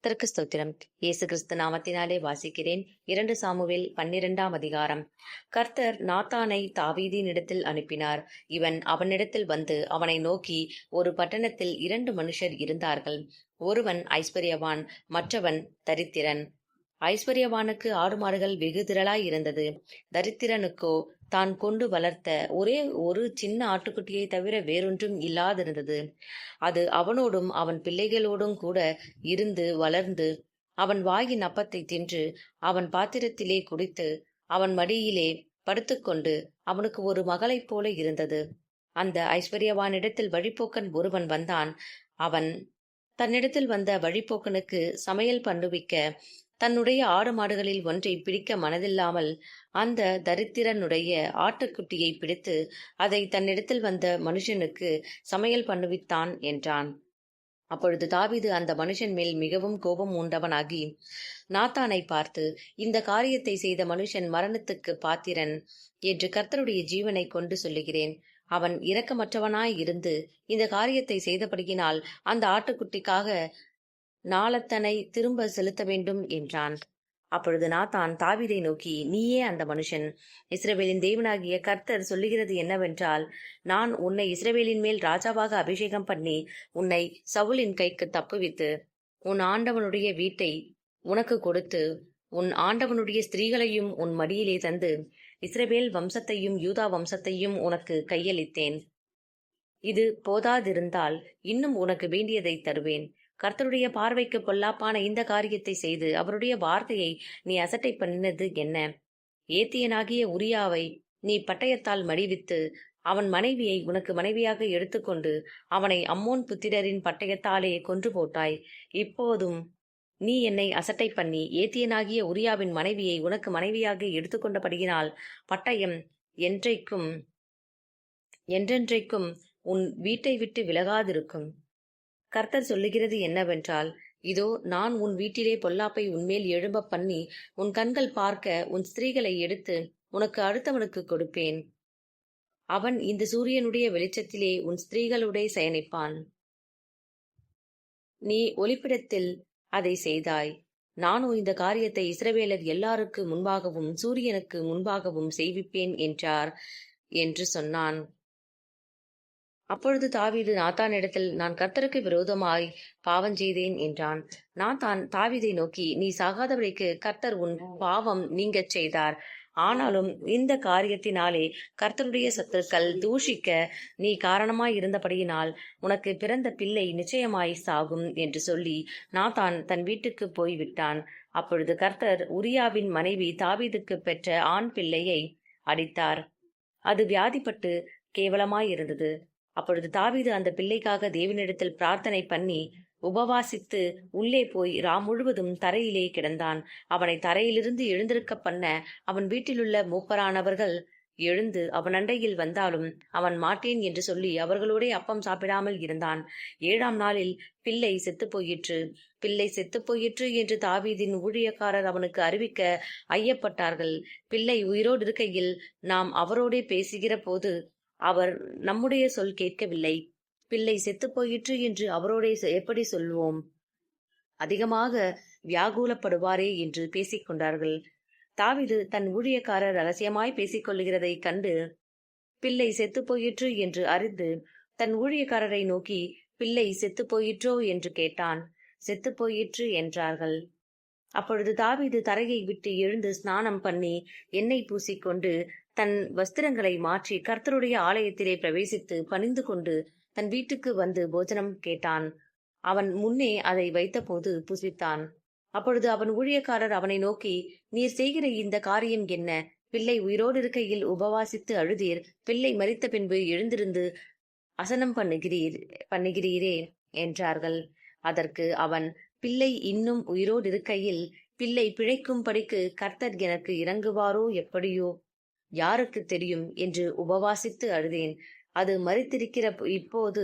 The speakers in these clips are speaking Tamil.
கர்த்தருக்கு ஸ்தோத்திரம். இயேசு கிறிஸ்து நாமத்தினாலே வாசிக்கிறேன். 2 சாமுவேல் 12ஆம் அதிகாரம். கர்த்தர் நாத்தானை தாவீதினிடத்தில் அனுப்பினார். இவன் அவனிடத்தில் வந்து அவனை நோக்கி, ஒரு பட்டணத்தில் 2 மனுஷர் இருந்தார்கள். ஒருவன் ஐஸ்வர்யவான், மற்றவன் தரித்திரன். ஐஸ்வர்யவானுக்கு ஆடு மாடுகள் வெகு திரளாய் இருந்தது. தரித்திரனுக்கோ தான் கொண்டு வளர்த்த ஒரே ஒரு சின்ன ஆட்டுக்குட்டியை தவிர வேறொன்றும் இல்லாதிருந்தது. அது அவனோடும் அவன் பிள்ளைகளோடும் கூட இருந்து வளர்ந்து அவன் வாயின் அப்பத்தை தின்று அவன் பாத்திரத்திலே குடித்து அவன் மடியிலே படுத்துக்கொண்டு அவனுக்கு ஒரு மகளைப் போல இருந்தது. அந்த ஐஸ்வர்யவானிடத்தில் வழிப்போக்கன் ஒருவன் வந்தான். அவன் தன்னிடத்தில் வந்த வழிப்போக்கனுக்கு சமையல் பண்ணுவிக்க தன்னுடைய ஆடு மாடுகளில் ஒன்றை பிடிக்க மனதில்லாமல் அந்த தரித்திரனுடைய ஆட்டுக்குட்டியை பிடித்து அதை தன்னிடத்தில் வந்த மனுஷனுக்கு சமையல் பண்ணுவித்தான் என்றான். அப்பொழுது தாவீது அந்த மனுஷன் மேல் மிகவும் கோபம் உண்டவனாகி நாத்தானை பார்த்து, இந்த காரியத்தை செய்த மனுஷன் மரணத்துக்கு பாத்திரன் என்று கர்த்தருடைய ஜீவனை கொண்டு சொல்லுகிறேன். அவன் இரக்கமற்றவனாய் இருந்து இந்த காரியத்தை செய்தபடியினால் அந்த ஆட்டுக்குட்டிக்காக நாளத்தனை திரும்ப செலுத்த வேண்டும் என்றான். அப்பொழுது நாத்தான் தாவீதை நோக்கி, நீயே அந்த மனுஷன். இஸ்ரவேலின் தேவனாகிய கர்த்தர் சொல்லுகிறது என்னவென்றால், நான் உன்னை இஸ்ரவேலின் மேல் ராஜாவாக அபிஷேகம் பண்ணி உன்னை சவுலின் கைக்கு தப்புவித்து உன் ஆண்டவனுடைய வீட்டை உனக்கு கொடுத்து உன் ஆண்டவனுடைய ஸ்திரீகளையும் உன் மடியிலே தந்து இஸ்ரவேல் வம்சத்தையும் யூதா வம்சத்தையும் உனக்கு கையளித்தேன். இது போதாதிருந்தால் இன்னும் உனக்கு வேண்டியதை தருவேன். கர்த்தருடைய பார்வைக்கு பொல்லாப்பான இந்த காரியத்தை செய்து அவருடைய வார்த்தையை நீ அசட்டை பண்ணினது என்ன? ஏத்தியனாகிய உரியாவை நீ பட்டயத்தால் மடிவித்து அவன் மனைவியை உனக்கு மனைவியாக எடுத்துக்கொண்டு அவனை அம்மோன் புத்திரரின் பட்டயத்தாலே கொன்று போட்டாய். இப்போதும் நீ என்னை அசட்டை பண்ணி ஏத்தியனாகிய உரியாவின் மனைவியை உனக்கு மனைவியாக எடுத்துக்கொண்டபடியினால் பட்டயம் என்றென்றைக்கும் உன் வீட்டை விட்டு விலகாதிருக்கும். கர்த்தர் சொல்லுகிறது என்னவென்றால், இதோ நான் உன் வீட்டிலே பொல்லாப்பை உன்மேல் எழும்ப பண்ணி உன் கண்கள் பார்க்க உன் ஸ்திரீகளை எடுத்து உனக்கு அடுத்தவனுக்கு கொடுப்பேன். அவன் இந்த சூரியனுடைய வெளிச்சத்திலே உன் ஸ்திரீகளுடைய சயனிப்பான். நீ ஒளிப்பிடத்தில் அதை செய்தாய். நானோ இந்த காரியத்தை இஸ்ரவேலர் எல்லாருக்கு முன்பாகவும் சூரியனுக்கு முன்பாகவும் செய்விப்பேன் என்றார் என்று சொன்னான். அப்பொழுது தாவீது நாத்தானிடத்தில், நான் கர்த்தருக்கு விரோதமாய் பாவம் செய்தேன் என்றான். நாத்தான் தாவீதை நோக்கி, நீ சாகாதபடிக்கு கர்த்தர் உன் பாவம் நீங்கச் செய்தார். ஆனாலும் இந்த காரியத்தினாலே கர்த்தருடைய சத்துருக்கள் தூஷிக்க நீ காரணமாய் இருந்தபடியினால் உனக்கு பிறந்த பிள்ளை நிச்சயமாய் சாகும் என்று சொல்லி நாத்தான் தன் வீட்டுக்கு போய்விட்டான். அப்பொழுது கர்த்தர் உரியாவின் மனைவி தாவீதுக்கு பெற்ற ஆண் பிள்ளையை அடித்தார். அது வியாதிப்பட்டு கேவலமாயிருந்தது. அப்பொழுது தாவீது அந்த பிள்ளைக்காக தேவனிடத்தில் பிரார்த்தனை பண்ணி உபவாசித்து உள்ளே போய் முழுவதும் தரையிலே கிடந்தான். அவனை தரையிலிருந்து எழுந்திருக்க பண்ண அவன் வீட்டிலுள்ள மூப்பரானவர்கள் எழுந்து அவன் அண்டையில் வந்தாலும் அவன் மாட்டேன் என்று சொல்லி அவர்களோடே அப்பம் சாப்பிடாமல் இருந்தான். 7ஆம் நாளில் பிள்ளை செத்துப்போயிற்று. பிள்ளை செத்துப்போயிற்று என்று தாவீதின் ஊழியக்காரர் அவனுக்கு அறிவிக்க ஐயப்பட்டார்கள். பிள்ளை உயிரோடு இருக்கையில் நாம் அவரோடே பேசுகிற போது அவர் நம்முடைய சொல் கேட்கவில்லை. பிள்ளை செத்து போயிற்று என்று அவரோடே எப்படி சொல்வோம்? அதிகமாக வியாகுலப்படுவாரே என்று பேசிக்கொண்டார்கள். தாவீது தன் ஊழியக்காரர் ரகசியமாய் பேசிக்கொள்கிறதை கண்டு பிள்ளை செத்து போயிற்று என்று அறிந்து தன் ஊழியக்காரரை நோக்கி, பிள்ளை செத்து போயிற்றோ என்று கேட்டான். செத்து போயிற்று என்றார்கள். அப்பொழுது தாவீது தரையை விட்டு எழுந்து ஸ்நானம் பண்ணி எண்ணெய் பூசிக்கொண்டு தன் வஸ்திரங்களை மாற்றி கர்த்தருடைய ஆலயத்திலே பிரவேசித்து பணிந்து கொண்டு தன் வீட்டுக்கு வந்து போஜனம் கேட்டான். அவன் முன்னே அதை வைத்தபோது புசித்தான். அப்பொழுது அவன் ஊழியக்காரர் அவனை நோக்கி, நீர் செய்கிற இந்த காரியம் என்ன? பிள்ளை உயிரோடு இருக்கையில் உபவாசித்து அழுதீர், பிள்ளை மரித்த பின்பு எழுந்திருந்து அசனம் பண்ணுகிறீரே என்றார்கள். அதற்கு அவன், பிள்ளை இன்னும் உயிரோடு இருக்கையில் பிள்ளை பிழைக்கும்படிக்கு கர்த்தர் எனக்கு இறங்குவாரோ எப்படியோ யாருக்கு தெரியும் என்று உபவாசித்து அழுதேன். அது மரித்திருக்கிற இப்போது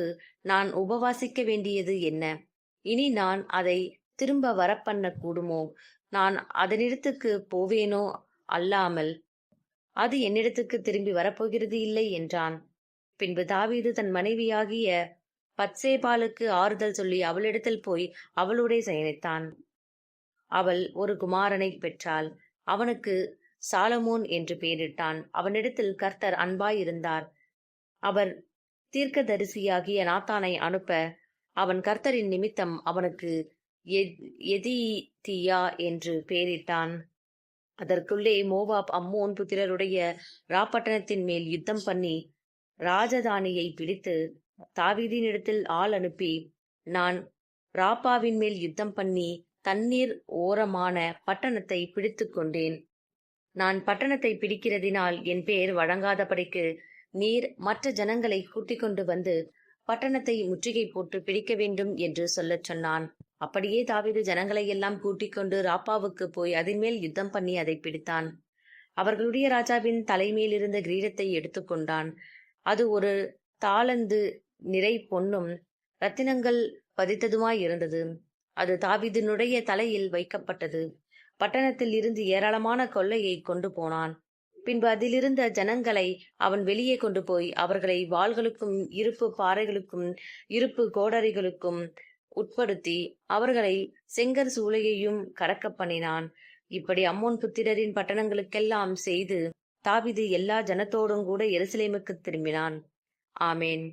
நான் உபவாசிக்க வேண்டியது என்ன? இனி நான் அதை திரும்ப வரப்பண்ண கூடுமோ? நான் அதனிடத்துக்கு போவேனோ அல்லாமல் அது என்னிடத்துக்கு திரும்பி வரப்போகிறது இல்லை என்றான். பின்பு தாவீது தன் மனைவியாகிய பத்சேபாளுக்கு ஆறுதல் சொல்லி அவளிடத்தில் போய் அவளோடே சயனித்தான். அவள் ஒரு குமாரனை பெற்றாள். அவனுக்கு சாலமோன் என்று பெயரிட்டான். அவனிடத்தில் கர்த்தர் அன்பாயிருந்தார். அவர் தீர்க்கதரிசியாகிய நாத்தானை அனுப்ப அவன் கர்த்தரின் நிமித்தம் அவனுக்கு எதிதியா என்று பெயரிட்டான். அதற்குள்ளே மோவாப் அம்மோன் புத்திரருடைய ராப்பட்டணத்தின் மேல் யுத்தம் பண்ணி ராஜதானியை பிடித்து தாவீதினிடத்தில் ஆள் அனுப்பி, நான் ராப்பாவின் மேல் யுத்தம் பண்ணி தண்ணீர் ஓரமான பட்டணத்தை பிடித்து கொண்டேன். நான் பட்டணத்தை பிடிக்கிறதினால் என் பேர் வழங்காதபடிக்கு நீர் மற்ற ஜனங்களை கூட்டிக் கொண்டு வந்து பட்டணத்தை முற்றுகை போட்டு பிடிக்க வேண்டும் என்று சொல்லச் சொன்னான். அப்படியே தாவீது ஜனங்களை எல்லாம் கூட்டிக் கொண்டு ராப்பாவுக்கு போய் அதன் மேல் யுத்தம் பண்ணி அதை பிடித்தான். அவர்களுடைய ராஜாவின் தலைமையிலிருந்த கிரீடத்தை எடுத்துக்கொண்டான். அது ஒரு தாலந்து நிறை பொன்னும் இரத்தினங்கள் பதித்ததுமாய் இருந்தது. அது தாவீதினுடைய தலையில் வைக்கப்பட்டது. பட்டணத்தில் இருந்து ஏராளமான கொள்ளையை கொண்டு போனான். பின்பு அதிலிருந்த ஜனங்களை அவன் வெளியே கொண்டு போய் அவர்களை வாள்களுக்கும் இருப்பு பாறைகளுக்கும் இருப்பு கோடரிகளுக்கும் உட்படுத்தி அவர்களை செங்கர் சூளையையும் கடக்க பண்ணினான். இப்படி அம்மோன் புத்திரரின் பட்டணங்களுக்கெல்லாம் செய்து தாவீது எல்லா ஜனத்தோடும் கூட எருசலேமுக்கு திரும்பினான். ஆமேன்.